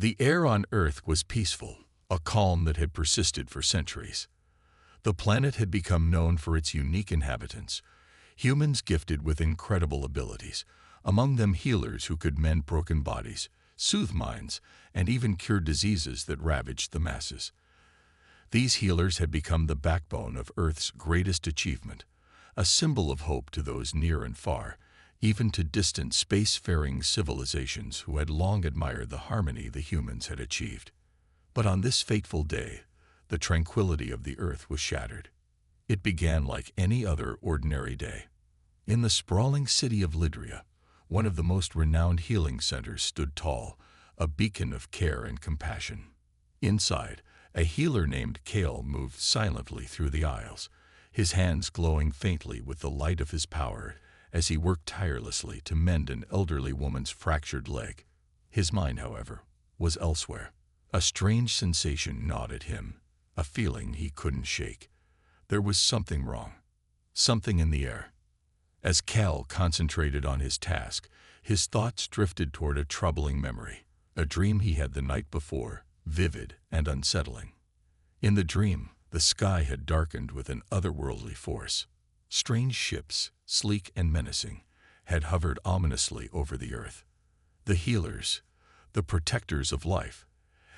The air on Earth was peaceful, a calm that had persisted for centuries. The planet had become known for its unique inhabitants, humans gifted with incredible abilities, among them healers who could mend broken bodies, soothe minds, and even cure diseases that ravaged the masses. These healers had become the backbone of Earth's greatest achievement, a symbol of hope to those near and far, even to distant spacefaring civilizations who had long admired the harmony the humans had achieved. But on this fateful day, the tranquility of the Earth was shattered. It began like any other ordinary day. In the sprawling city of Lydria, one of the most renowned healing centers stood tall, a beacon of care and compassion. Inside, a healer named Kale moved silently through the aisles, his hands glowing faintly with the light of his power as he worked tirelessly to mend an elderly woman's fractured leg. His mind, however, was elsewhere. A strange sensation gnawed at him, a feeling he couldn't shake. There was something wrong, something in the air. As Cal concentrated on his task, his thoughts drifted toward a troubling memory, a dream he had the night before, vivid and unsettling. In the dream, the sky had darkened with an otherworldly force. Strange ships, sleek and menacing, had hovered ominously over the Earth. The healers, the protectors of life,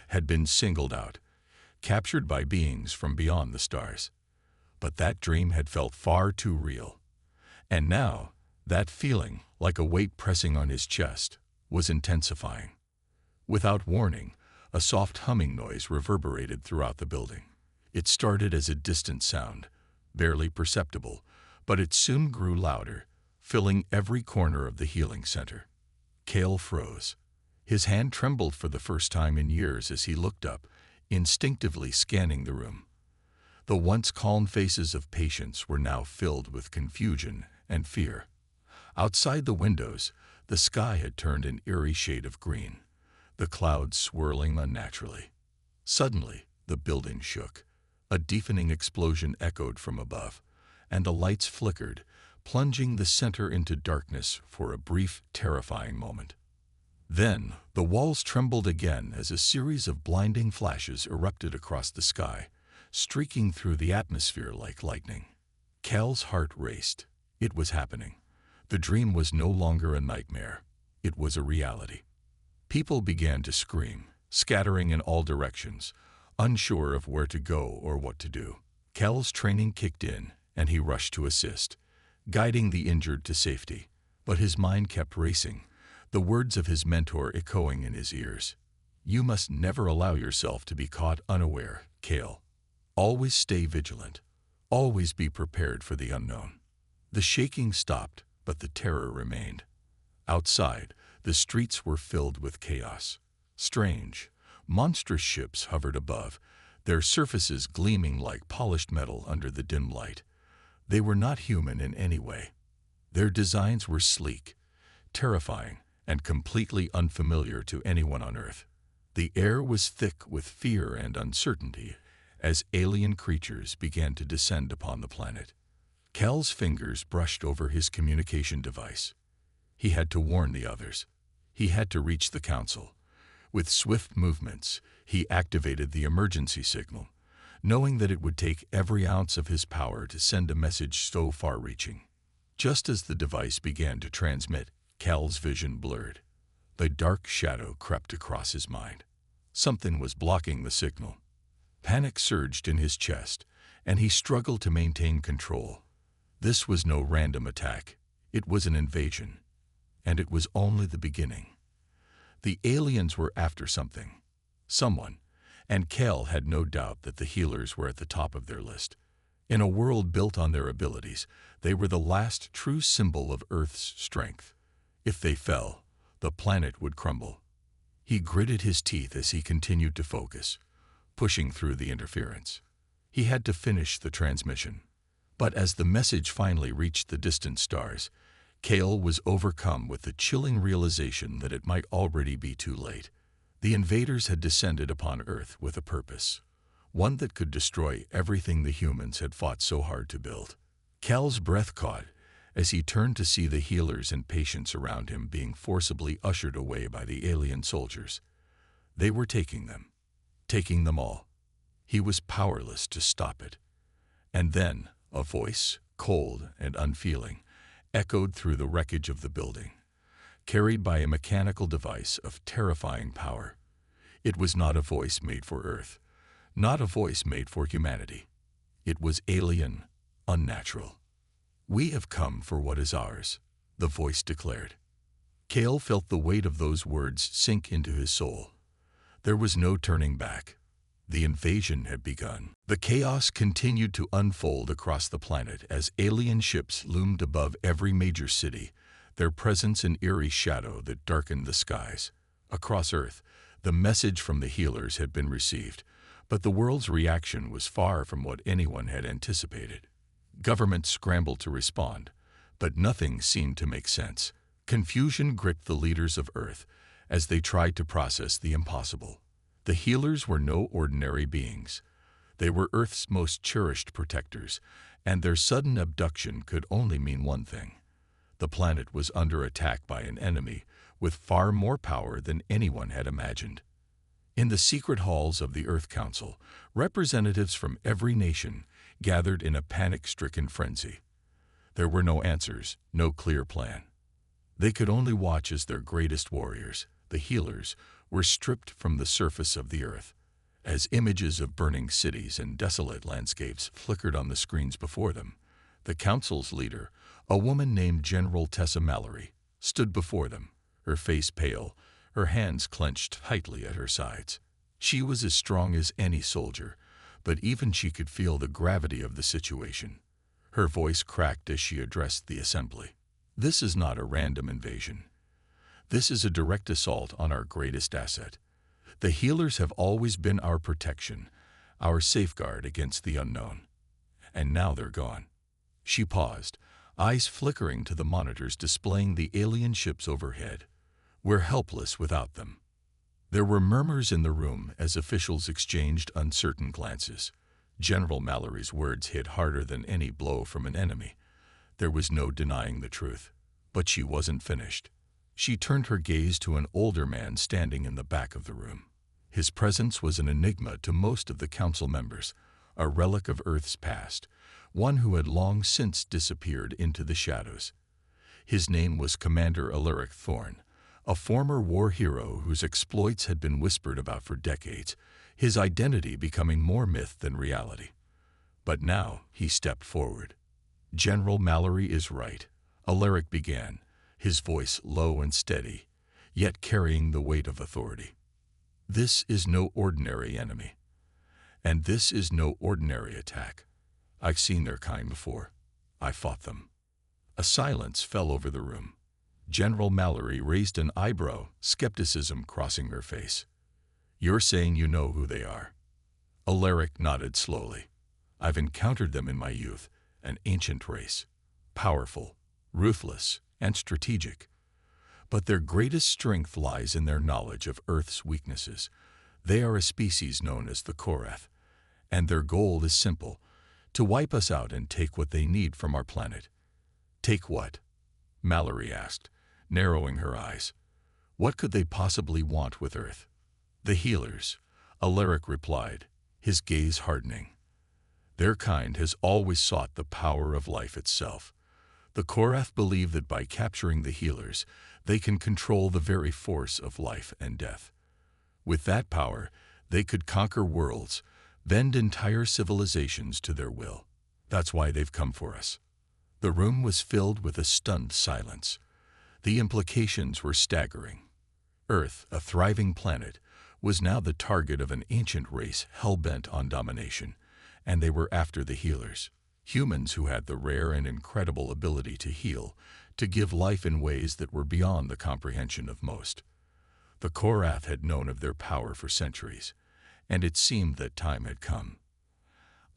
had been singled out, captured by beings from beyond the stars. But that dream had felt far too real. And now, that feeling, like a weight pressing on his chest, was intensifying. Without warning, a soft humming noise reverberated throughout the building. It started as a distant sound, barely perceptible, but it soon grew louder, filling every corner of the healing center. Kale froze. His hand trembled for the first time in years as he looked up, instinctively scanning the room. The once calm faces of patients were now filled with confusion and fear. Outside the windows, the sky had turned an eerie shade of green, the clouds swirling unnaturally. Suddenly, the building shook. A deafening explosion echoed from above, and the lights flickered, plunging the center into darkness for a brief, terrifying moment. Then, the walls trembled again as a series of blinding flashes erupted across the sky, streaking through the atmosphere like lightning. Cal's heart raced. It was happening. The dream was no longer a nightmare. It was a reality. People began to scream, scattering in all directions, unsure of where to go or what to do. Cal's training kicked in, and he rushed to assist, guiding the injured to safety. But his mind kept racing, the words of his mentor echoing in his ears. "You must never allow yourself to be caught unaware, Kale. Always stay vigilant. Always be prepared for the unknown." The shaking stopped, but the terror remained. Outside, the streets were filled with chaos. Strange, monstrous ships hovered above, their surfaces gleaming like polished metal under the dim light. They were not human in any way. Their designs were sleek, terrifying, and completely unfamiliar to anyone on Earth. The air was thick with fear and uncertainty as alien creatures began to descend upon the planet. Cal's fingers brushed over his communication device. He had to warn the others. He had to reach the council. With swift movements, he activated the emergency signal, knowing that it would take every ounce of his power to send a message so far-reaching. Just as the device began to transmit, Cal's vision blurred. The dark shadow crept across his mind. Something was blocking the signal. Panic surged in his chest, and he struggled to maintain control. This was no random attack. It was an invasion. And it was only the beginning. The aliens were after something. Someone. And Cal had no doubt that the healers were at the top of their list. In a world built on their abilities, they were the last true symbol of Earth's strength. If they fell, the planet would crumble. He gritted his teeth as he continued to focus, pushing through the interference. He had to finish the transmission. But as the message finally reached the distant stars, Cal was overcome with the chilling realization that it might already be too late. The invaders had descended upon Earth with a purpose, one that could destroy everything the humans had fought so hard to build. Cal's breath caught as he turned to see the healers and patients around him being forcibly ushered away by the alien soldiers. They were taking them all. He was powerless to stop it. And then a voice, cold and unfeeling, echoed through the wreckage of the building, carried by a mechanical device of terrifying power. It was not a voice made for Earth, not a voice made for humanity. It was alien, unnatural. "We have come for what is ours," the voice declared. Kale felt the weight of those words sink into his soul. There was no turning back. The invasion had begun. The chaos continued to unfold across the planet as alien ships loomed above every major city, their presence an eerie shadow that darkened the skies. Across Earth, the message from the healers had been received, but the world's reaction was far from what anyone had anticipated. Governments scrambled to respond, but nothing seemed to make sense. Confusion gripped the leaders of Earth as they tried to process the impossible. The healers were no ordinary beings. They were Earth's most cherished protectors, and their sudden abduction could only mean one thing. The planet was under attack by an enemy with far more power than anyone had imagined. In the secret halls of the Earth Council, representatives from every nation gathered in a panic-stricken frenzy. There were no answers, no clear plan. They could only watch as their greatest warriors, the healers, were stripped from the surface of the Earth. As images of burning cities and desolate landscapes flickered on the screens before them, the Council's leader, a woman named General Tessa Mallory, stood before them, her face pale, her hands clenched tightly at her sides. She was as strong as any soldier, but even she could feel the gravity of the situation. Her voice cracked as she addressed the assembly. "This is not a random invasion. This is a direct assault on our greatest asset. The healers have always been our protection, our safeguard against the unknown. And now they're gone." She paused, eyes flickering to the monitors displaying the alien ships overhead. "We're helpless without them." There were murmurs in the room as officials exchanged uncertain glances. General Mallory's words hit harder than any blow from an enemy. There was no denying the truth. But she wasn't finished. She turned her gaze to an older man standing in the back of the room. His presence was an enigma to most of the council members, a relic of Earth's past, one who had long since disappeared into the shadows. His name was Commander Alaric Thorne, a former war hero whose exploits had been whispered about for decades, his identity becoming more myth than reality. But now he stepped forward. "General Mallory is right," Alaric began, his voice low and steady, yet carrying the weight of authority. "This is no ordinary enemy. And this is no ordinary attack. I've seen their kind before. I fought them." A silence fell over the room. General Mallory raised an eyebrow, skepticism crossing her face. "You're saying you know who they are?" Alaric nodded slowly. "I've encountered them in my youth, an ancient race, powerful, ruthless, and strategic. But their greatest strength lies in their knowledge of Earth's weaknesses. They are a species known as the Korrath, and their goal is simple, to wipe us out and take what they need from our planet." "Take what?" Mallory asked, narrowing her eyes. "What could they possibly want with Earth?" "The healers," Alaric replied, his gaze hardening. "Their kind has always sought the power of life itself. The Korrath believe that by capturing the healers, they can control the very force of life and death. With that power, they could conquer worlds, bend entire civilizations to their will. That's why they've come for us." The room was filled with a stunned silence. The implications were staggering. Earth, a thriving planet, was now the target of an ancient race hell-bent on domination, and they were after the healers. Humans who had the rare and incredible ability to heal, to give life in ways that were beyond the comprehension of most. The Korrath had known of their power for centuries, and it seemed that time had come.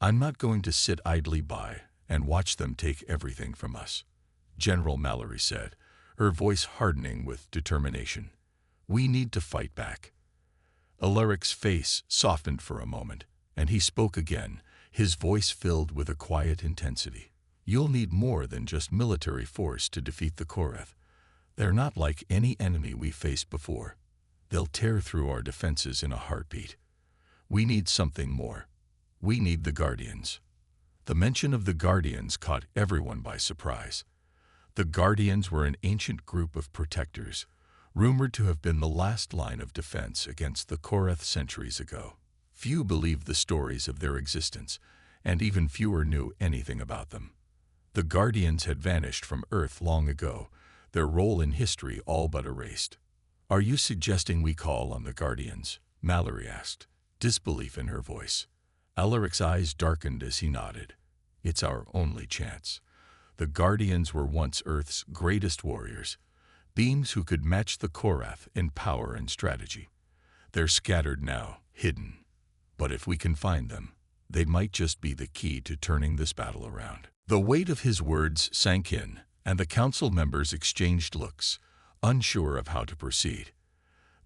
"I'm not going to sit idly by and watch them take everything from us," General Mallory said, her voice hardening with determination. "We need to fight back." Alaric's face softened for a moment, and he spoke again, his voice filled with a quiet intensity. "You'll need more than just military force to defeat the Korrath. They're not like any enemy we faced before. They'll tear through our defenses in a heartbeat. We need something more. We need the Guardians. The mention of the Guardians caught everyone by surprise. The Guardians were an ancient group of protectors, rumored to have been the last line of defense against the Korrath centuries ago. Few believed the stories of their existence, and even fewer knew anything about them. The Guardians had vanished from Earth long ago, their role in history all but erased. "Are you suggesting we call on the Guardians?" Mallory asked, disbelief in her voice. Alaric's eyes darkened as he nodded. "It's our only chance. The Guardians were once Earth's greatest warriors, beings who could match the Korrath in power and strategy. They're scattered now, hidden. But if we can find them, they might just be the key to turning this battle around." The weight of his words sank in, and the council members exchanged looks, unsure of how to proceed.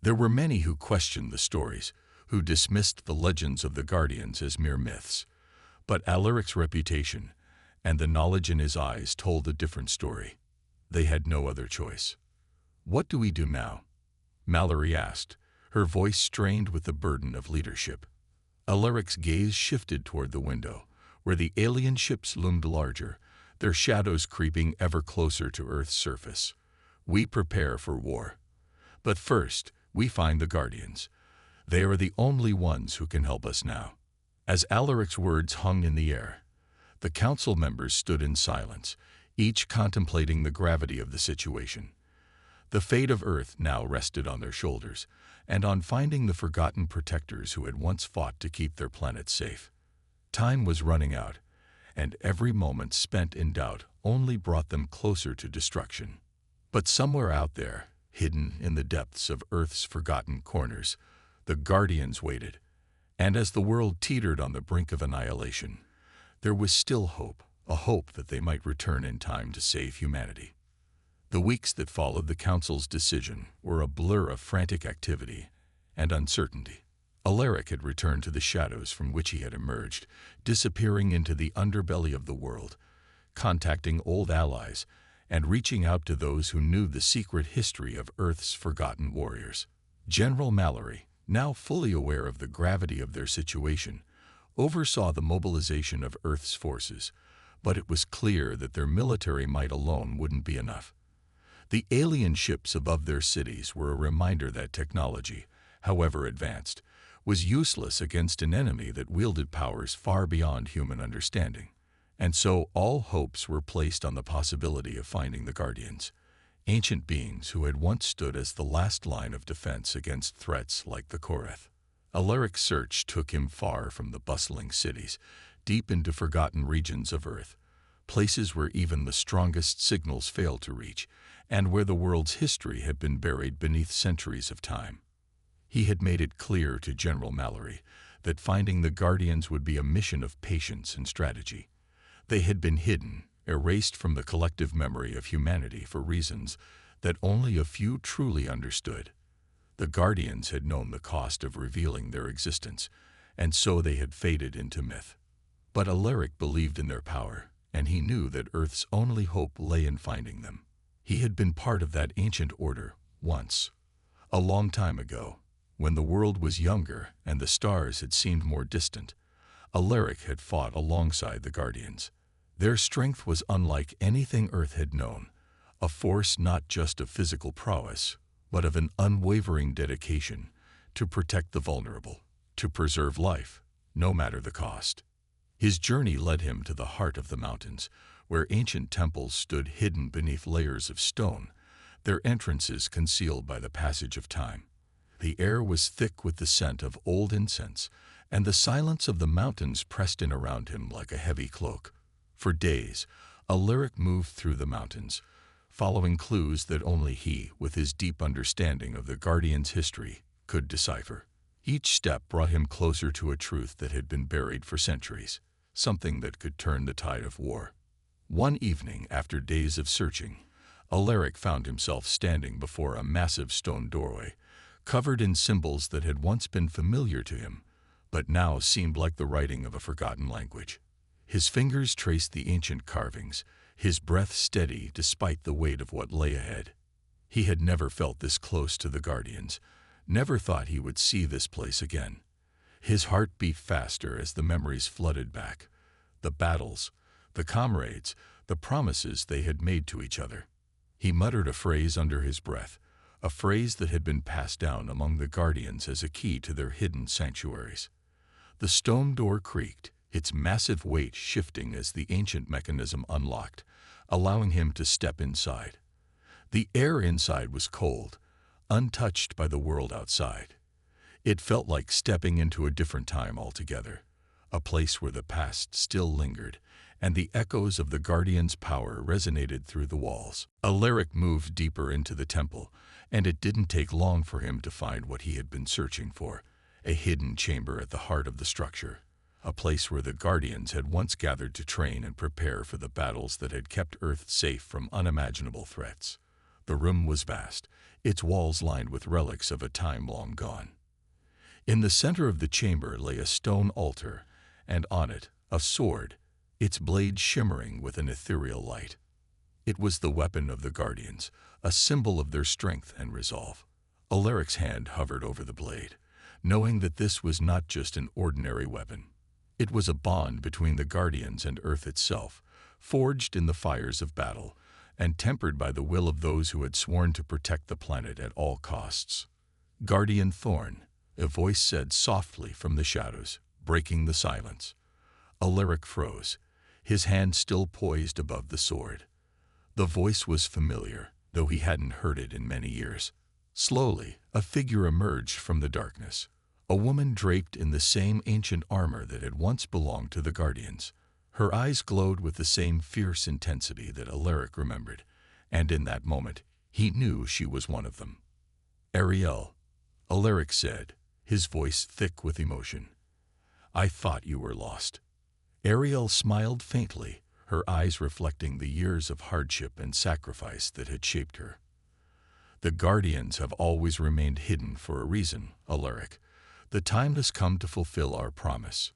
There were many who questioned the stories, who dismissed the legends of the Guardians as mere myths. But Alaric's reputation and the knowledge in his eyes told a different story. They had no other choice. "What do we do now?" Mallory asked, her voice strained with the burden of leadership. Alaric's gaze shifted toward the window, where the alien ships loomed larger, their shadows creeping ever closer to Earth's surface. "We prepare for war. But first, we find the Guardians. They are the only ones who can help us now." As Alaric's words hung in the air, the council members stood in silence, each contemplating the gravity of the situation. The fate of Earth now rested on their shoulders, and on finding the forgotten protectors who had once fought to keep their planet safe. Time was running out, and every moment spent in doubt only brought them closer to destruction. But somewhere out there, hidden in the depths of Earth's forgotten corners, the Guardians waited. And as the world teetered on the brink of annihilation, there was still hope, a hope that they might return in time to save humanity. The weeks that followed the Council's decision were a blur of frantic activity and uncertainty. Alaric had returned to the shadows from which he had emerged, disappearing into the underbelly of the world, contacting old allies and reaching out to those who knew the secret history of Earth's forgotten warriors. General Mallory, now fully aware of the gravity of their situation, oversaw the mobilization of Earth's forces, but it was clear that their military might alone wouldn't be enough. The alien ships above their cities were a reminder that technology, however advanced, was useless against an enemy that wielded powers far beyond human understanding. And so all hopes were placed on the possibility of finding the Guardians, ancient beings who had once stood as the last line of defense against threats like the Korrath. Alaric's search took him far from the bustling cities, deep into forgotten regions of Earth, places where even the strongest signals failed to reach, and where the world's history had been buried beneath centuries of time. He had made it clear to General Mallory that finding the Guardians would be a mission of patience and strategy. They had been hidden, erased from the collective memory of humanity for reasons that only a few truly understood. The Guardians had known the cost of revealing their existence, and so they had faded into myth. But Alaric believed in their power, and he knew that Earth's only hope lay in finding them. He had been part of that ancient order once, a long time ago, when the world was younger and the stars had seemed more distant. Alaric had fought alongside the Guardians. Their strength was unlike anything Earth had known, a force not just of physical prowess, but of an unwavering dedication to protect the vulnerable, to preserve life, no matter the cost. His journey led him to the heart of the mountains, where ancient temples stood hidden beneath layers of stone, their entrances concealed by the passage of time. The air was thick with the scent of old incense, and the silence of the mountains pressed in around him like a heavy cloak. For days, Alaric moved through the mountains, following clues that only he, with his deep understanding of the Guardians' history, could decipher. Each step brought him closer to a truth that had been buried for centuries, something that could turn the tide of war. One evening, after days of searching, Alaric found himself standing before a massive stone doorway, covered in symbols that had once been familiar to him, but now seemed like the writing of a forgotten language. His fingers traced the ancient carvings, his breath steady despite the weight of what lay ahead. He had never felt this close to the Guardians, Never thought he would see this place again. His heart beat faster as the memories flooded back. The battles, the comrades, the promises they had made to each other. He muttered a phrase under his breath, a phrase that had been passed down among the guardians as a key to their hidden sanctuaries. The stone door creaked, its massive weight shifting as the ancient mechanism unlocked, allowing him to step inside. The air inside was cold, untouched by the world outside. It felt like stepping into a different time altogether, a place where the past still lingered, and the echoes of the Guardian's power resonated through the walls. Alaric moved deeper into the temple, and it didn't take long for him to find what he had been searching for, a hidden chamber at the heart of the structure, a place where the Guardians had once gathered to train and prepare for the battles that had kept Earth safe from unimaginable threats. The room was vast, its walls lined with relics of a time long gone. In the center of the chamber lay a stone altar, and on it, a sword, its blade shimmering with an ethereal light. It was the weapon of the Guardians, a symbol of their strength and resolve. Alaric's hand hovered over the blade, knowing that this was not just an ordinary weapon. It was a bond between the Guardians and Earth itself, forged in the fires of battle, and tempered by the will of those who had sworn to protect the planet at all costs. "Guardian Thorn," a voice said softly from the shadows, breaking the silence. Alaric froze, his hand still poised above the sword. The voice was familiar, though he hadn't heard it in many years. Slowly, a figure emerged from the darkness, a woman draped in the same ancient armor that had once belonged to the Guardians. Her eyes glowed with the same fierce intensity that Alaric remembered, and in that moment, he knew she was one of them. "Ariel," Alaric said, his voice thick with emotion. "I thought you were lost." Ariel smiled faintly, her eyes reflecting the years of hardship and sacrifice that had shaped her. "The Guardians have always remained hidden for a reason, Alaric. The time has come to fulfill our promise."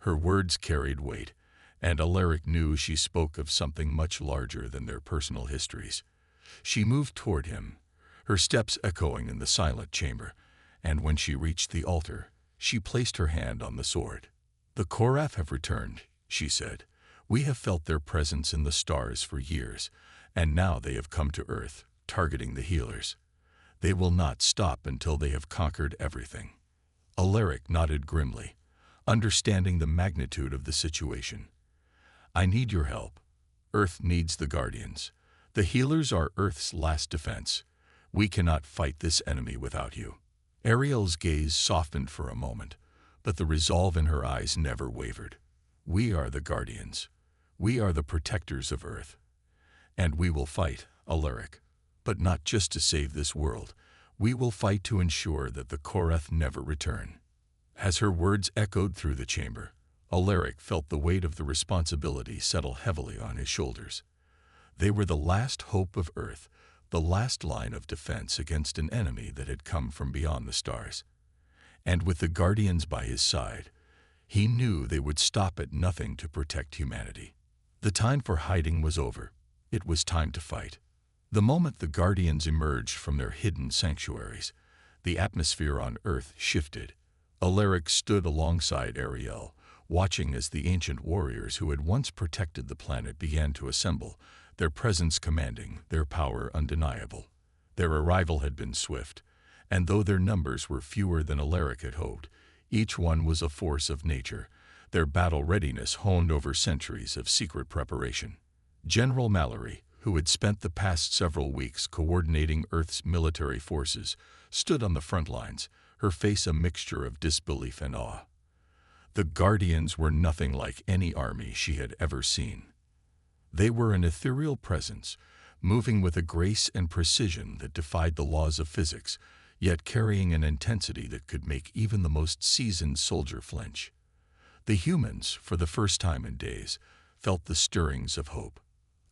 Her words carried weight, and Alaric knew she spoke of something much larger than their personal histories. She moved toward him, her steps echoing in the silent chamber, and when she reached the altar, she placed her hand on the sword. "The Korrath have returned," she said. "We have felt their presence in the stars for years, and now they have come to Earth, targeting the healers. They will not stop until they have conquered everything." Alaric nodded grimly, understanding the magnitude of the situation. "I need your help. Earth needs the Guardians. The healers are Earth's last defense. We cannot fight this enemy without you." Ariel's gaze softened for a moment, but the resolve in her eyes never wavered. "We are the Guardians. We are the protectors of Earth. And we will fight, Alaric. But not just to save this world. We will fight to ensure that the Korrath never return." As her words echoed through the chamber, Alaric felt the weight of the responsibility settle heavily on his shoulders. They were the last hope of Earth, the last line of defense against an enemy that had come from beyond the stars. And with the Guardians by his side, he knew they would stop at nothing to protect humanity. The time for hiding was over. It was time to fight. The moment the Guardians emerged from their hidden sanctuaries, the atmosphere on Earth shifted. Alaric stood alongside Ariel, watching as the ancient warriors who had once protected the planet began to assemble, their presence commanding, their power undeniable. Their arrival had been swift, and though their numbers were fewer than Alaric had hoped, each one was a force of nature, their battle readiness honed over centuries of secret preparation. General Mallory, who had spent the past several weeks coordinating Earth's military forces, stood on the front lines, her face a mixture of disbelief and awe. The Guardians were nothing like any army she had ever seen. They were an ethereal presence, moving with a grace and precision that defied the laws of physics, yet carrying an intensity that could make even the most seasoned soldier flinch. The humans, for the first time in days, felt the stirrings of hope.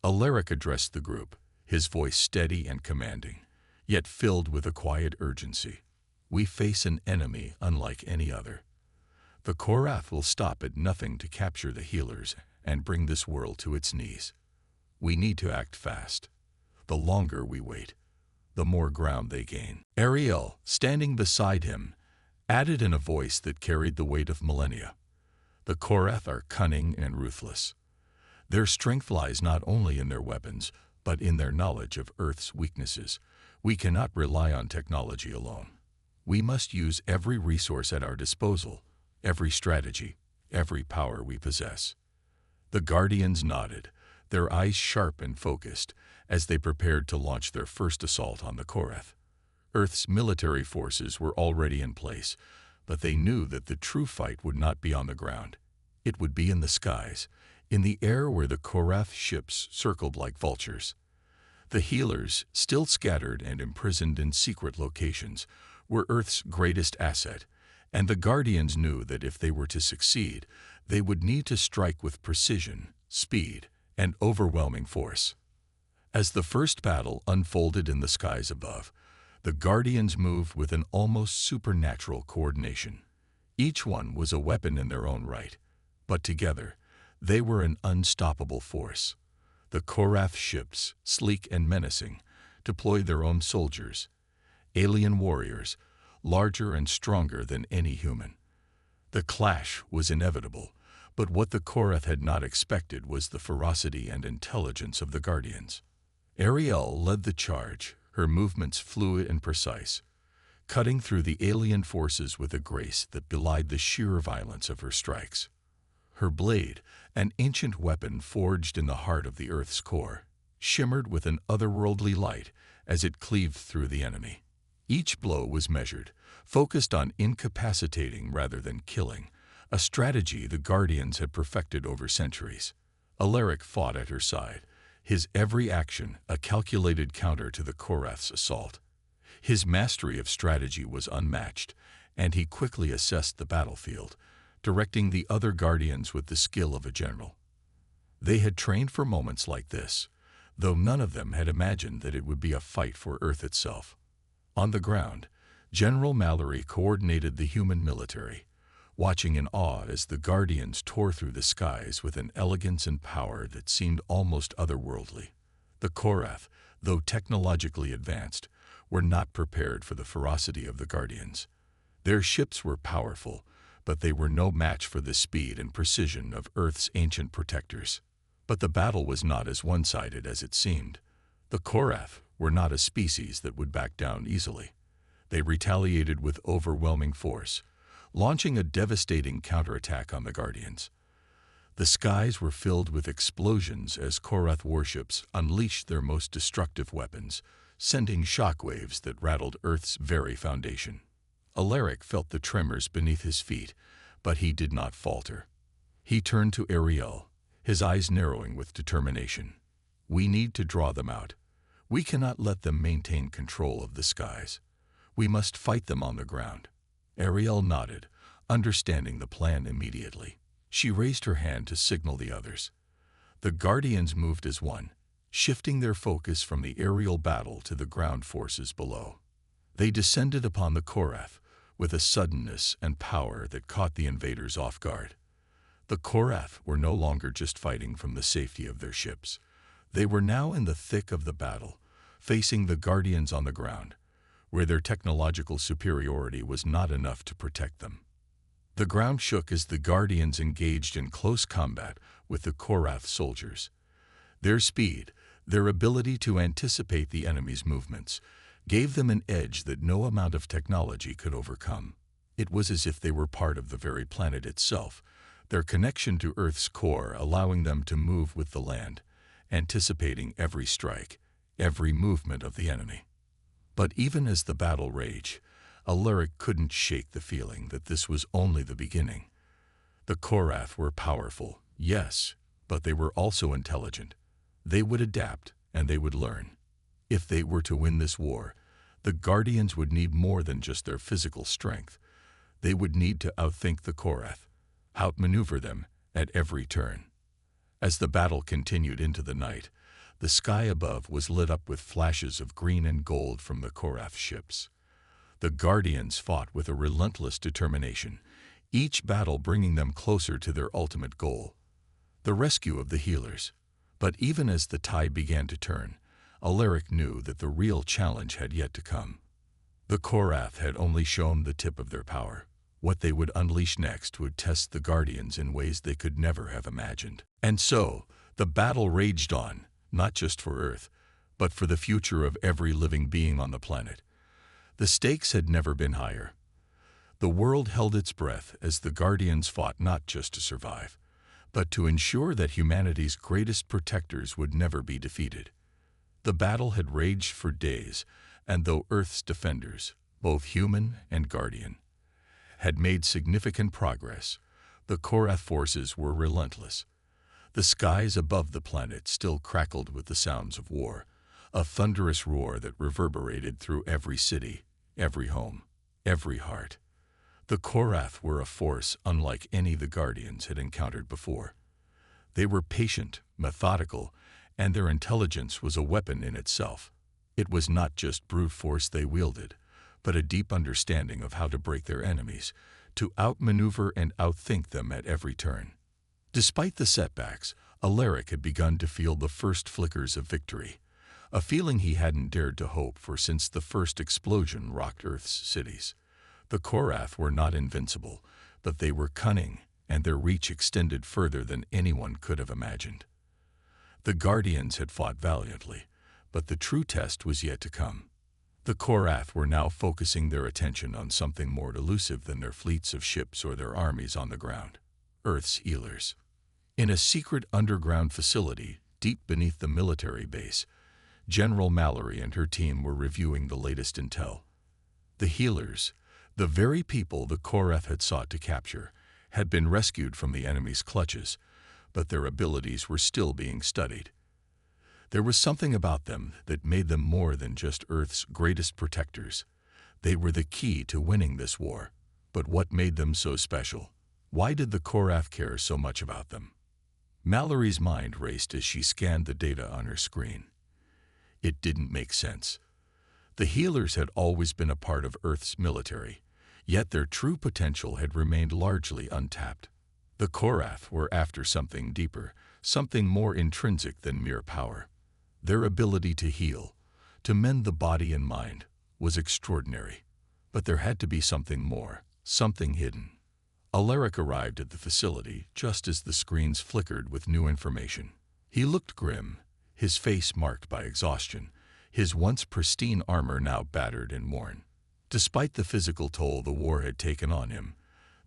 Alaric addressed the group, his voice steady and commanding, yet filled with a quiet urgency. "We face an enemy unlike any other. The Korrath will stop at nothing to capture the healers and bring this world to its knees. We need to act fast. The longer we wait, the more ground they gain. Ariel, standing beside him, added in a voice that carried the weight of millennia, "The Korrath are cunning and ruthless. Their strength lies not only in their weapons, but in their knowledge of Earth's weaknesses. We cannot rely on technology alone. We must use every resource at our disposal, every strategy, every power we possess." The Guardians nodded, their eyes sharp and focused, as they prepared to launch their first assault on the Korrath. Earth's military forces were already in place, but they knew that the true fight would not be on the ground. It would be in the skies, in the air where the Korrath ships circled like vultures. The healers, still scattered and imprisoned in secret locations, were Earth's greatest asset, and the Guardians knew that if they were to succeed, they would need to strike with precision, speed, and overwhelming force. As the first battle unfolded in the skies above, the Guardians moved with an almost supernatural coordination. Each one was a weapon in their own right, but together, they were an unstoppable force. The Korrath ships, sleek and menacing, deployed their own soldiers, alien warriors, larger and stronger than any human. The clash was inevitable, but what the Korrath had not expected was the ferocity and intelligence of the Guardians. Ariel led the charge, her movements fluid and precise, cutting through the alien forces with a grace that belied the sheer violence of her strikes. Her blade, an ancient weapon forged in the heart of the Earth's core, shimmered with an otherworldly light as it cleaved through the enemy. Each blow was measured, focused on incapacitating rather than killing, a strategy the Guardians had perfected over centuries. Alaric fought at her side, his every action a calculated counter to the Korrath's assault. His mastery of strategy was unmatched, and he quickly assessed the battlefield, directing the other Guardians with the skill of a general. They had trained for moments like this, though none of them had imagined that it would be a fight for Earth itself. On the ground, General Mallory coordinated the human military, watching in awe as the Guardians tore through the skies with an elegance and power that seemed almost otherworldly. The Korrath, though technologically advanced, were not prepared for the ferocity of the Guardians. Their ships were powerful, but they were no match for the speed and precision of Earth's ancient protectors. But the battle was not as one-sided as it seemed. The Korrath were not a species that would back down easily. They retaliated with overwhelming force, launching a devastating counterattack on the Guardians. The skies were filled with explosions as Korrath warships unleashed their most destructive weapons, sending shockwaves that rattled Earth's very foundation. Alaric felt the tremors beneath his feet, but he did not falter. He turned to Ariel, his eyes narrowing with determination. "We need to draw them out. We cannot let them maintain control of the skies. We must fight them on the ground." Ariel nodded, understanding the plan immediately. She raised her hand to signal the others. The Guardians moved as one, shifting their focus from the aerial battle to the ground forces below. They descended upon the Korrath with a suddenness and power that caught the invaders off guard. The Korrath were no longer just fighting from the safety of their ships. They were now in the thick of the battle, facing the Guardians on the ground, where their technological superiority was not enough to protect them. The ground shook as the Guardians engaged in close combat with the Korrath soldiers. Their speed, their ability to anticipate the enemy's movements, gave them an edge that no amount of technology could overcome. It was as if they were part of the very planet itself, their connection to Earth's core allowing them to move with the land, anticipating every strike, every movement of the enemy. But even as the battle raged, Alaric couldn't shake the feeling that this was only the beginning. The Korrath were powerful, yes, but they were also intelligent. They would adapt, and they would learn. If they were to win this war, the Guardians would need more than just their physical strength. They would need to outthink the Korrath, outmaneuver them at every turn. As the battle continued into the night, the sky above was lit up with flashes of green and gold from the Korrath ships. The Guardians fought with a relentless determination, each battle bringing them closer to their ultimate goal, the rescue of the healers. But even as the tide began to turn, Alaric knew that the real challenge had yet to come. The Korrath had only shown the tip of their power. What they would unleash next would test the Guardians in ways they could never have imagined. And so, the battle raged on, not just for Earth, but for the future of every living being on the planet. The stakes had never been higher. The world held its breath as the Guardians fought not just to survive, but to ensure that humanity's greatest protectors would never be defeated. The battle had raged for days, and though Earth's defenders, both human and Guardian, had made significant progress, the Korrath forces were relentless. The skies above the planet still crackled with the sounds of war, a thunderous roar that reverberated through every city, every home, every heart. The Korrath were a force unlike any the Guardians had encountered before. They were patient, methodical, and their intelligence was a weapon in itself. It was not just brute force they wielded, but a deep understanding of how to break their enemies, to outmaneuver and outthink them at every turn. Despite the setbacks, Alaric had begun to feel the first flickers of victory, a feeling he hadn't dared to hope for since the first explosion rocked Earth's cities. The Korrath were not invincible, but they were cunning, and their reach extended further than anyone could have imagined. The Guardians had fought valiantly, but the true test was yet to come. The Korrath were now focusing their attention on something more elusive than their fleets of ships or their armies on the ground: Earth's healers. In a secret underground facility deep beneath the military base, General Mallory and her team were reviewing the latest intel. The healers, the very people the Korrath had sought to capture, had been rescued from the enemy's clutches, but their abilities were still being studied. There was something about them that made them more than just Earth's greatest protectors. They were the key to winning this war. But what made them so special? Why did the Korrath care so much about them? Mallory's mind raced as she scanned the data on her screen. It didn't make sense. The healers had always been a part of Earth's military, yet their true potential had remained largely untapped. The Korrath were after something deeper, something more intrinsic than mere power. Their ability to heal, to mend the body and mind, was extraordinary. But there had to be something more, something hidden. Alaric arrived at the facility just as the screens flickered with new information. He looked grim, his face marked by exhaustion, his once pristine armor now battered and worn. Despite the physical toll the war had taken on him,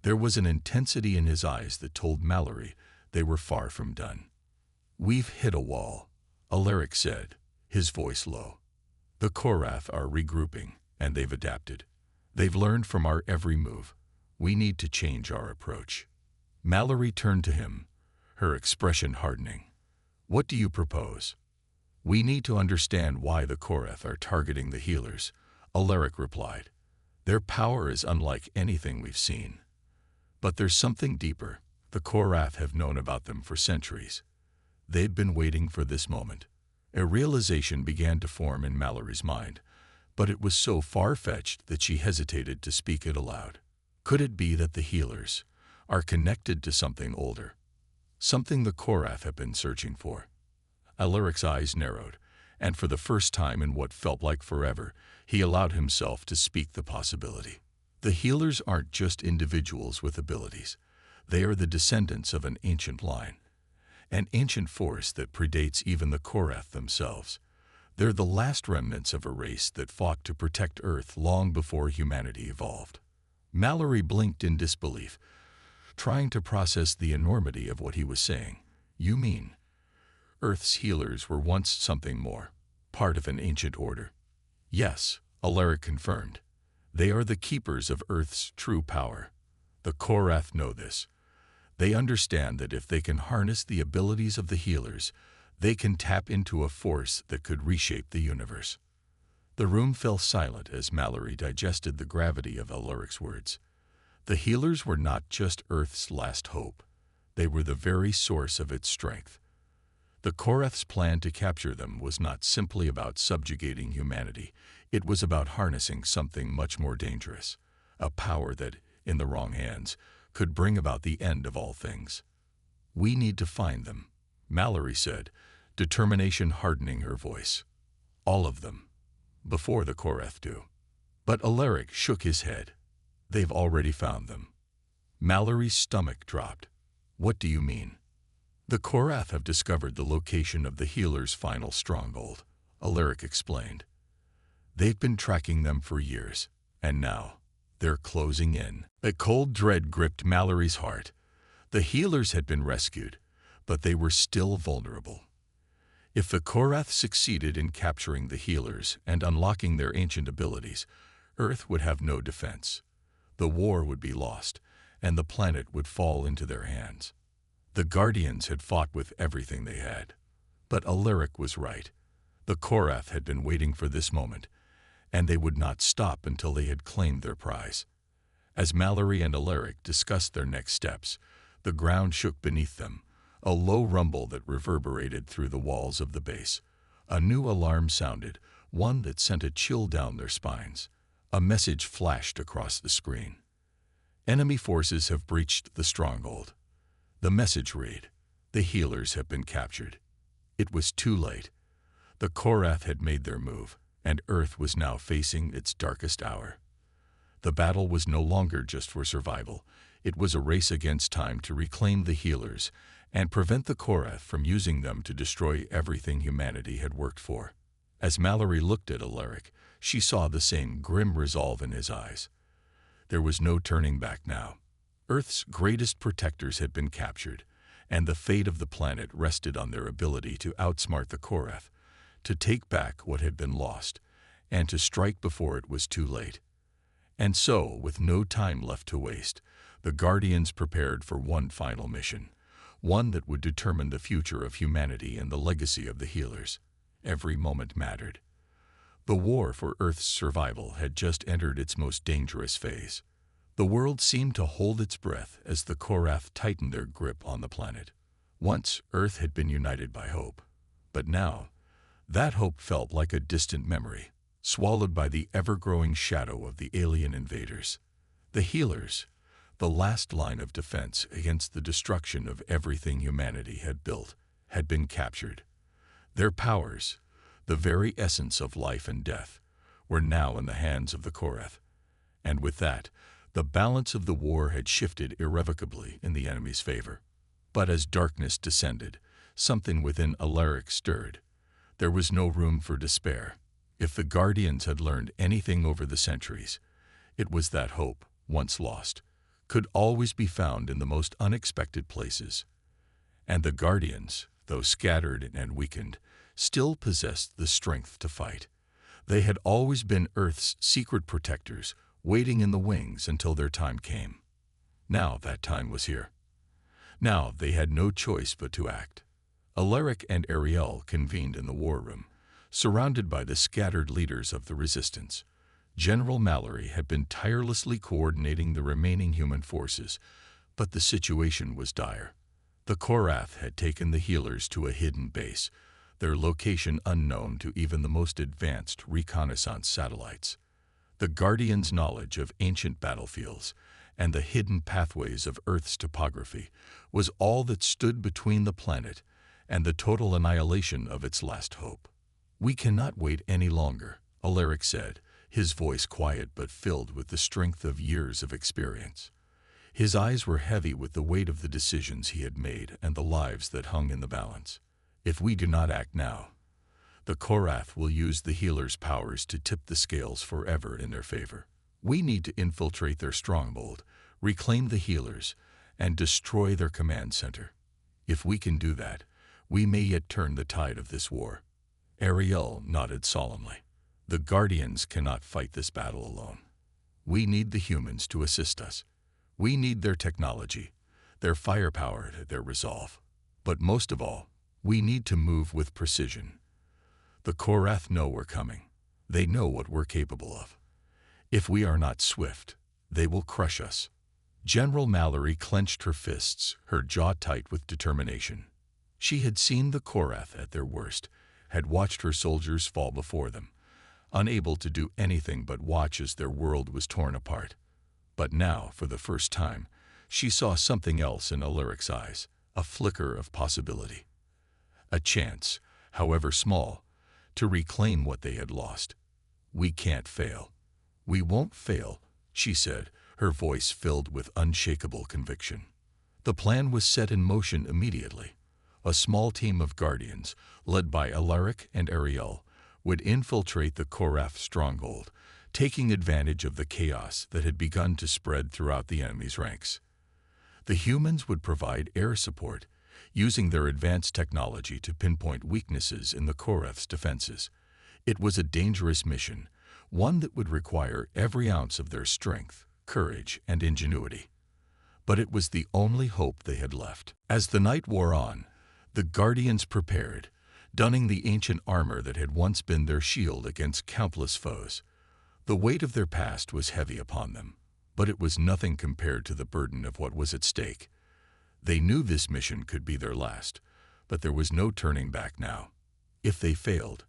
there was an intensity in his eyes that told Mallory they were far from done. "We've hit a wall," Alaric said, his voice low. "The Korrath are regrouping, and they've adapted. They've learned from our every move. We need to change our approach." Mallory turned to him, her expression hardening. "What do you propose?" "We need to understand why the Korrath are targeting the healers," Alaric replied. "Their power is unlike anything we've seen. But there's something deeper. The Korrath have known about them for centuries. They'd been waiting for this moment." A realization began to form in Mallory's mind, but it was so far-fetched that she hesitated to speak it aloud. Could it be that the healers are connected to something older? Something the Korrath have been searching for? Alaric's eyes narrowed, and for the first time in what felt like forever, he allowed himself to speak the possibility. The healers aren't just individuals with abilities. They are the descendants of an ancient line, an ancient force that predates even the Korrath themselves. They're the last remnants of a race that fought to protect Earth long before humanity evolved. Mallory blinked in disbelief, trying to process the enormity of what he was saying. "You mean Earth's healers were once something more, part of an ancient order?" "Yes," Alaric confirmed. "They are the keepers of Earth's true power. The Korrath know this. They understand that if they can harness the abilities of the healers, they can tap into a force that could reshape the universe." The room fell silent as Mallory digested the gravity of Alaric's words. The healers were not just Earth's last hope. They were the very source of its strength. The Korrath's plan to capture them was not simply about subjugating humanity. It was about harnessing something much more dangerous, a power that, in the wrong hands, could bring about the end of all things. "We need to find them," Mallory said, determination hardening her voice. All of them. Before the Korrath do. But Alaric shook his head. They've already found them. Mallory's stomach dropped. What do you mean? The Korrath have discovered the location of the healer's final stronghold, Alaric explained. They've been tracking them for years, and now they're closing in. A cold dread gripped Mallory's heart. The healers had been rescued, but they were still vulnerable. If the Korrath succeeded in capturing the healers and unlocking their ancient abilities, Earth would have no defense. The war would be lost, and the planet would fall into their hands. The Guardians had fought with everything they had. But Alaric was right. The Korrath had been waiting for this moment, and they would not stop until they had claimed their prize. As Mallory and Alaric discussed their next steps, the ground shook beneath them, a low rumble that reverberated through the walls of the base. A new alarm sounded, one that sent a chill down their spines. A message flashed across the screen. Enemy forces have breached the stronghold. The message read, "The healers have been captured." It was too late. The Korrath had made their move, and Earth was now facing its darkest hour. The battle was no longer just for survival. It was a race against time to reclaim the healers and prevent the Korrath from using them to destroy everything humanity had worked for. As Mallory looked at Alaric, she saw the same grim resolve in his eyes. There was no turning back now. Earth's greatest protectors had been captured, and the fate of the planet rested on their ability to outsmart the Korrath, to take back what had been lost, and to strike before it was too late. And so, with no time left to waste, the Guardians prepared for one final mission, one that would determine the future of humanity and the legacy of the healers. Every moment mattered. The war for Earth's survival had just entered its most dangerous phase. The world seemed to hold its breath as the Korrath tightened their grip on the planet. Once, Earth had been united by hope. But now, that hope felt like a distant memory, swallowed by the ever-growing shadow of the alien invaders. The healers, the last line of defense against the destruction of everything humanity had built, had been captured. Their powers, the very essence of life and death, were now in the hands of the Korrath. And with that, the balance of the war had shifted irrevocably in the enemy's favor. But as darkness descended, something within Alaric stirred. There was no room for despair. If the Guardians had learned anything over the centuries, it was that hope, once lost, could always be found in the most unexpected places. And the Guardians, though scattered and weakened, still possessed the strength to fight. They had always been Earth's secret protectors, waiting in the wings until their time came. Now that time was here. Now they had no choice but to act. Alaric and Ariel convened in the war room, surrounded by the scattered leaders of the resistance. General Mallory had been tirelessly coordinating the remaining human forces, but the situation was dire. The Korrath had taken the healers to a hidden base, their location unknown to even the most advanced reconnaissance satellites. The Guardians' knowledge of ancient battlefields and the hidden pathways of Earth's topography was all that stood between the planet and the total annihilation of its last hope. "We cannot wait any longer," Alaric said, his voice quiet but filled with the strength of years of experience. His eyes were heavy with the weight of the decisions he had made and the lives that hung in the balance. "If we do not act now, the Korrath will use the healers' powers to tip the scales forever in their favor. We need to infiltrate their stronghold, reclaim the healers, and destroy their command center. If we can do that, we may yet turn the tide of this war." Ariel nodded solemnly. "The Guardians cannot fight this battle alone. We need the humans to assist us. We need their technology, their firepower, their resolve. But most of all, we need to move with precision. The Korrath know we're coming. They know what we're capable of. If we are not swift, they will crush us." General Mallory clenched her fists, her jaw tight with determination. She had seen the Korrath at their worst, had watched her soldiers fall before them, unable to do anything but watch as their world was torn apart. But now, for the first time, she saw something else in Alaric's eyes, a flicker of possibility. A chance, however small, to reclaim what they had lost. "We can't fail. We won't fail," she said, her voice filled with unshakable conviction. The plan was set in motion immediately. A small team of guardians, led by Alaric and Ariel, would infiltrate the Korrath stronghold, taking advantage of the chaos that had begun to spread throughout the enemy's ranks. The humans would provide air support, using their advanced technology to pinpoint weaknesses in the Korrath's defenses. It was a dangerous mission, one that would require every ounce of their strength, courage, and ingenuity. But it was the only hope they had left. As the night wore on, the Guardians prepared, donning the ancient armor that had once been their shield against countless foes. The weight of their past was heavy upon them, but it was nothing compared to the burden of what was at stake. They knew this mission could be their last, but there was no turning back now. If they failed,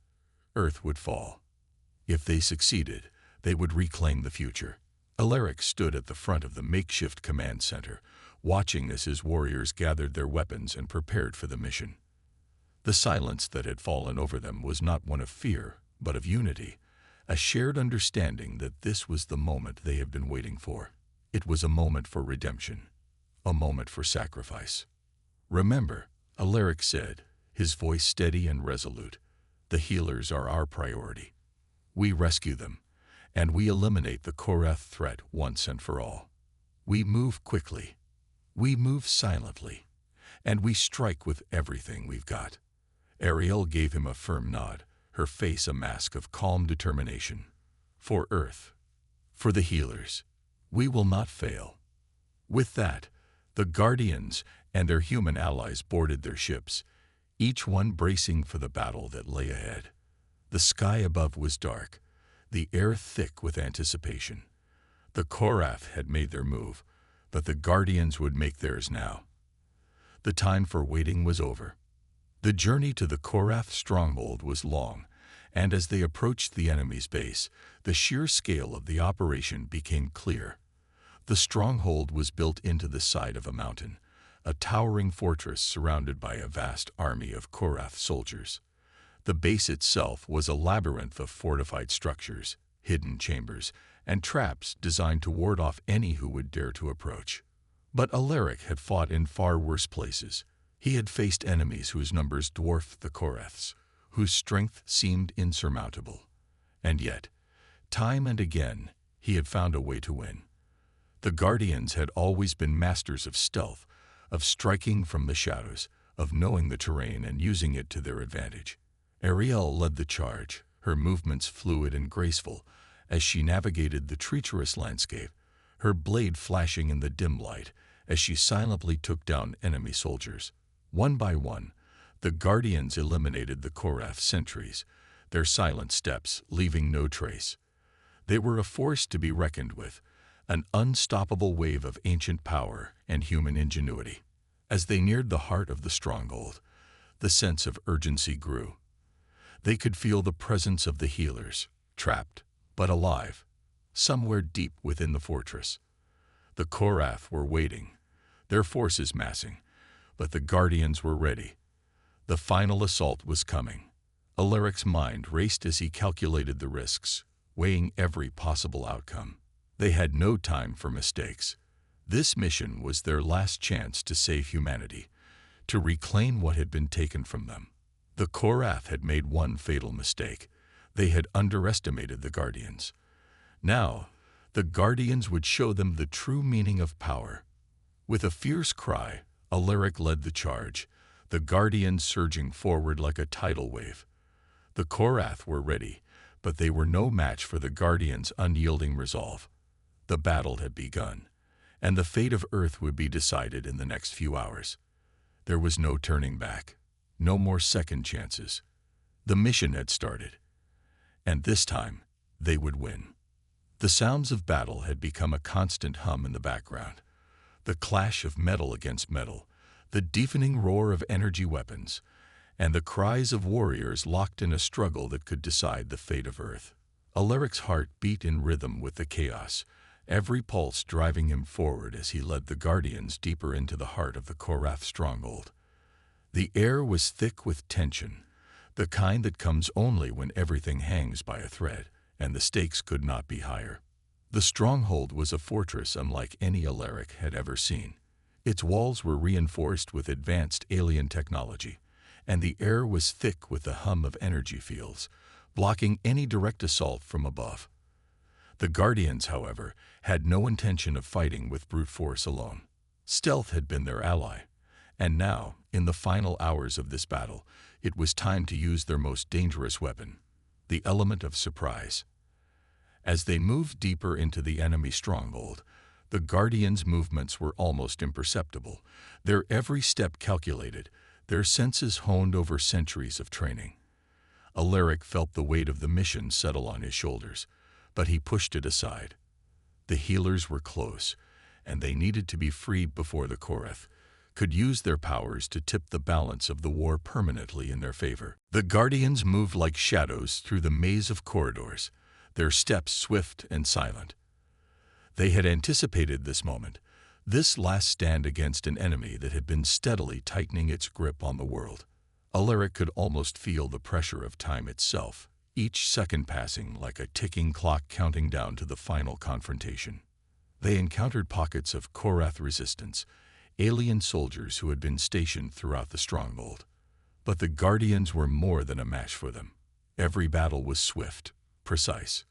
Earth would fall. If they succeeded, they would reclaim the future. Alaric stood at the front of the makeshift command center, watching as his warriors gathered their weapons and prepared for the mission. The silence that had fallen over them was not one of fear, but of unity, a shared understanding that this was the moment they had been waiting for. It was a moment for redemption, a moment for sacrifice. "Remember," Alaric said, his voice steady and resolute, "the healers are our priority. We rescue them, and we eliminate the Korrath threat once and for all. We move quickly, we move silently, and we strike with everything we've got." Ariel gave him a firm nod, her face a mask of calm determination. "For Earth, for the healers, we will not fail." With that, the Guardians and their human allies boarded their ships, each one bracing for the battle that lay ahead. The sky above was dark, the air thick with anticipation. The Korrath had made their move, but the Guardians would make theirs now. The time for waiting was over. The journey to the Korrath stronghold was long, and as they approached the enemy's base, the sheer scale of the operation became clear. The stronghold was built into the side of a mountain, a towering fortress surrounded by a vast army of Korrath soldiers. The base itself was a labyrinth of fortified structures, hidden chambers, and traps designed to ward off any who would dare to approach. But Alaric had fought in far worse places. He had faced enemies whose numbers dwarfed the Korrath's, whose strength seemed insurmountable. And yet, time and again, he had found a way to win. The Guardians had always been masters of stealth, of striking from the shadows, of knowing the terrain and using it to their advantage. Ariel led the charge, her movements fluid and graceful, as she navigated the treacherous landscape, her blade flashing in the dim light as she silently took down enemy soldiers. One by one, the Guardians eliminated the Korrath sentries, their silent steps leaving no trace. They were a force to be reckoned with, an unstoppable wave of ancient power and human ingenuity. As they neared the heart of the stronghold, the sense of urgency grew. They could feel the presence of the healers, trapped but alive, somewhere deep within the fortress. The Korrath were waiting, their forces massing, but the Guardians were ready. The final assault was coming. Alaric's mind raced as he calculated the risks, weighing every possible outcome. They had no time for mistakes. This mission was their last chance to save humanity, to reclaim what had been taken from them. The Korrath had made one fatal mistake. They had underestimated the Guardians. Now, the Guardians would show them the true meaning of power. With a fierce cry, Alaric led the charge, the Guardians surging forward like a tidal wave. The Korrath were ready, but they were no match for the Guardians' unyielding resolve. The battle had begun, and the fate of Earth would be decided in the next few hours. There was no turning back, no more second chances. The mission had started, and this time they would win. The sounds of battle had become a constant hum in the background. The clash of metal against metal, the deafening roar of energy weapons, and the cries of warriors locked in a struggle that could decide the fate of Earth. Alaric's heart beat in rhythm with the chaos, every pulse driving him forward as he led the Guardians deeper into the heart of the Korrath stronghold. The air was thick with tension, the kind that comes only when everything hangs by a thread, and the stakes could not be higher. The stronghold was a fortress unlike any Alaric had ever seen. Its walls were reinforced with advanced alien technology, and the air was thick with the hum of energy fields, blocking any direct assault from above. The Guardians, however, had no intention of fighting with brute force alone. Stealth had been their ally, and now, in the final hours of this battle, it was time to use their most dangerous weapon, the element of surprise. As they moved deeper into the enemy stronghold, the Guardians' movements were almost imperceptible, their every step calculated, their senses honed over centuries of training. Alaric felt the weight of the mission settle on his shoulders, but he pushed it aside. The healers were close, and they needed to be freed before the Korrath could use their powers to tip the balance of the war permanently in their favor. The Guardians moved like shadows through the maze of corridors, their steps swift and silent. They had anticipated this moment, this last stand against an enemy that had been steadily tightening its grip on the world. Alaric could almost feel the pressure of time itself, each second passing like a ticking clock counting down to the final confrontation. They encountered pockets of Korrath resistance, alien soldiers who had been stationed throughout the stronghold. But the Guardians were more than a match for them. Every battle was swift, precise.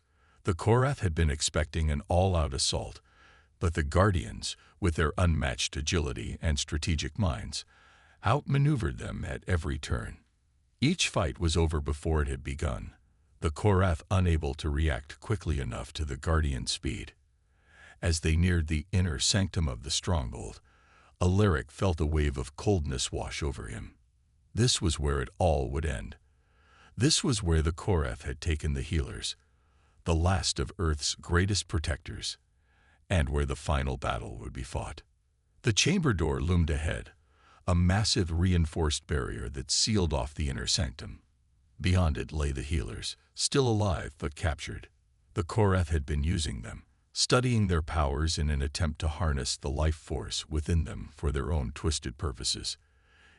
The Korrath had been expecting an all-out assault, but the Guardians, with their unmatched agility and strategic minds, outmaneuvered them at every turn. Each fight was over before it had begun, the Korrath unable to react quickly enough to the Guardians' speed. As they neared the inner sanctum of the stronghold, Alaric felt a wave of coldness wash over him. This was where it all would end. This was where the Korrath had taken the healers, the last of Earth's greatest protectors, and where the final battle would be fought. The chamber door loomed ahead, a massive reinforced barrier that sealed off the inner sanctum. Beyond it lay the healers, still alive but captured. The Korrath had been using them, studying their powers in an attempt to harness the life force within them for their own twisted purposes.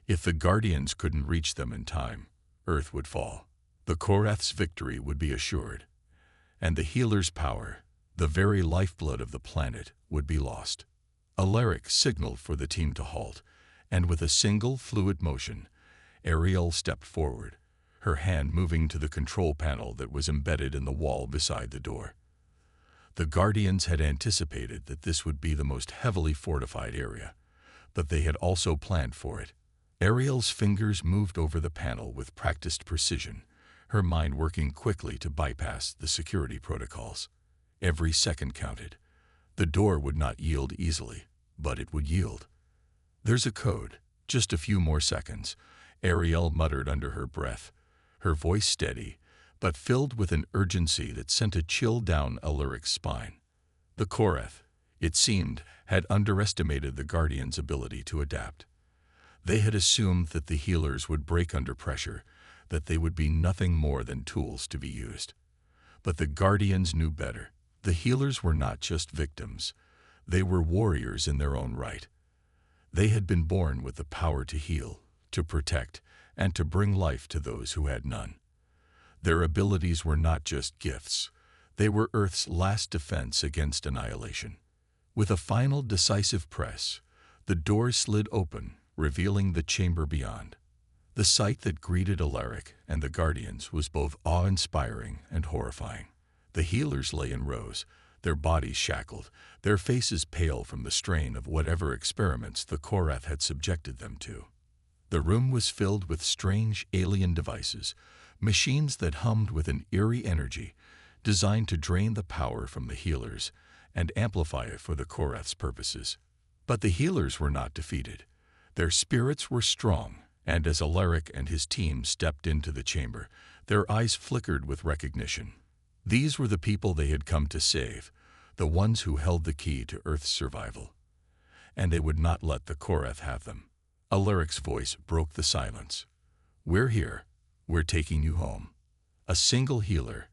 If the Guardians couldn't reach them in time, Earth would fall. The Korrath's victory would be assured, and the healer's power, the very lifeblood of the planet, would be lost. Alaric signaled for the team to halt, and with a single fluid motion, Ariel stepped forward, her hand moving to the control panel that was embedded in the wall beside the door. The Guardians had anticipated that this would be the most heavily fortified area, but they had also planned for it. Ariel's fingers moved over the panel with practiced precision, her mind working quickly to bypass the security protocols. Every second counted. The door would not yield easily, but it would yield. "There's a code. Just a few more seconds," Ariel muttered under her breath, her voice steady, but filled with an urgency that sent a chill down Alaric's spine. The Korrath, it seemed, had underestimated the Guardians' ability to adapt. They had assumed that the healers would break under pressure, that they would be nothing more than tools to be used. But the Guardians knew better. The healers were not just victims. They were warriors in their own right. They had been born with the power to heal, to protect, and to bring life to those who had none. Their abilities were not just gifts. They were Earth's last defense against annihilation. With a final decisive press, the door slid open, revealing the chamber beyond. The sight that greeted Alaric and the Guardians was both awe-inspiring and horrifying. The healers lay in rows, their bodies shackled, their faces pale from the strain of whatever experiments the Korrath had subjected them to. The room was filled with strange alien devices, machines that hummed with an eerie energy, designed to drain the power from the healers and amplify it for the Korrath's purposes. But the healers were not defeated. Their spirits were strong, and as Alaric and his team stepped into the chamber, their eyes flickered with recognition. These were the people they had come to save, the ones who held the key to Earth's survival. And they would not let the Korrath have them. Alaric's voice broke the silence. "We're here. We're taking you home." A single healer,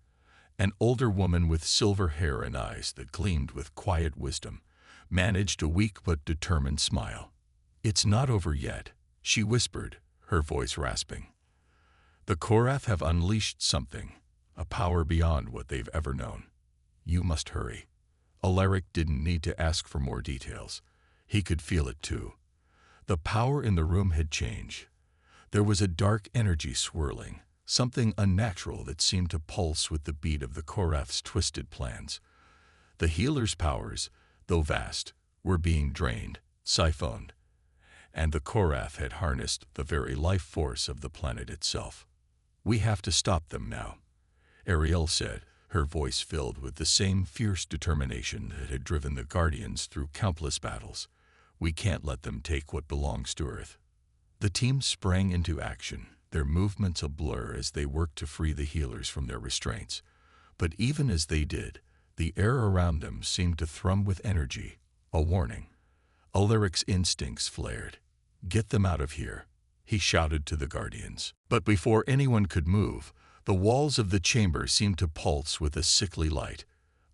an older woman with silver hair and eyes that gleamed with quiet wisdom, managed a weak but determined smile. "It's not over yet," she whispered, her voice rasping. The Korrath have unleashed something, a power beyond what they've ever known. You must hurry. Alaric didn't need to ask for more details. He could feel it too. The power in the room had changed. There was a dark energy swirling, something unnatural that seemed to pulse with the beat of the Korrath's twisted plans. The healer's powers, though vast, were being drained, siphoned, and the Korrath had harnessed the very life force of the planet itself. "We have to stop them now," Ariel said, her voice filled with the same fierce determination that had driven the Guardians through countless battles. "We can't let them take what belongs to Earth." The team sprang into action, their movements a blur as they worked to free the healers from their restraints. But even as they did, the air around them seemed to thrum with energy, a warning. Alaric's instincts flared. "Get them out of here," he shouted to the Guardians. But before anyone could move, the walls of the chamber seemed to pulse with a sickly light.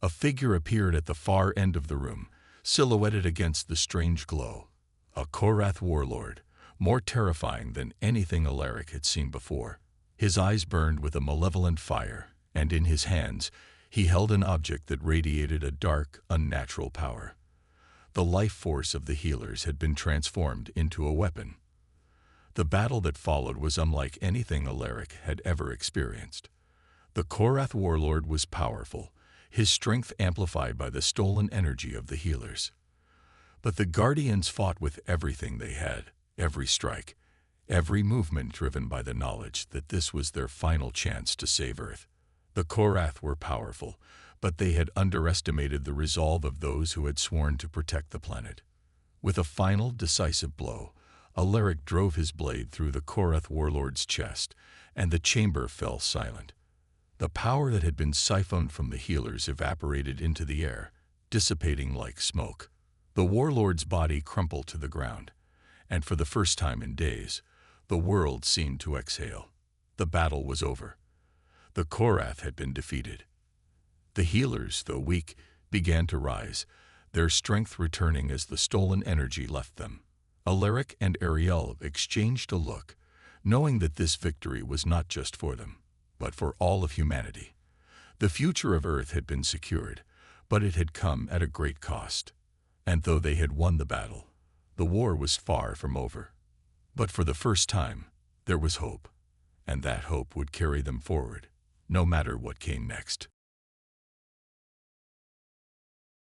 A figure appeared at the far end of the room, silhouetted against the strange glow. A Korrath warlord, more terrifying than anything Alaric had seen before. His eyes burned with a malevolent fire, and in his hands he held an object that radiated a dark, unnatural power. The life force of the healers had been transformed into a weapon. The battle that followed was unlike anything Alaric had ever experienced. The Korrath warlord was powerful, his strength amplified by the stolen energy of the healers. But the Guardians fought with everything they had, every strike, every movement driven by the knowledge that this was their final chance to save Earth. The Korrath were powerful, but they had underestimated the resolve of those who had sworn to protect the planet. With a final, decisive blow, Alaric drove his blade through the Korrath warlord's chest, and the chamber fell silent. The power that had been siphoned from the healers evaporated into the air, dissipating like smoke. The warlord's body crumpled to the ground, and for the first time in days, the world seemed to exhale. The battle was over. The Korrath had been defeated. The healers, though weak, began to rise, their strength returning as the stolen energy left them. Alaric and Ariel exchanged a look, knowing that this victory was not just for them, but for all of humanity. The future of Earth had been secured, but it had come at a great cost. And though they had won the battle, the war was far from over. But for the first time, there was hope, and that hope would carry them forward, no matter what came next.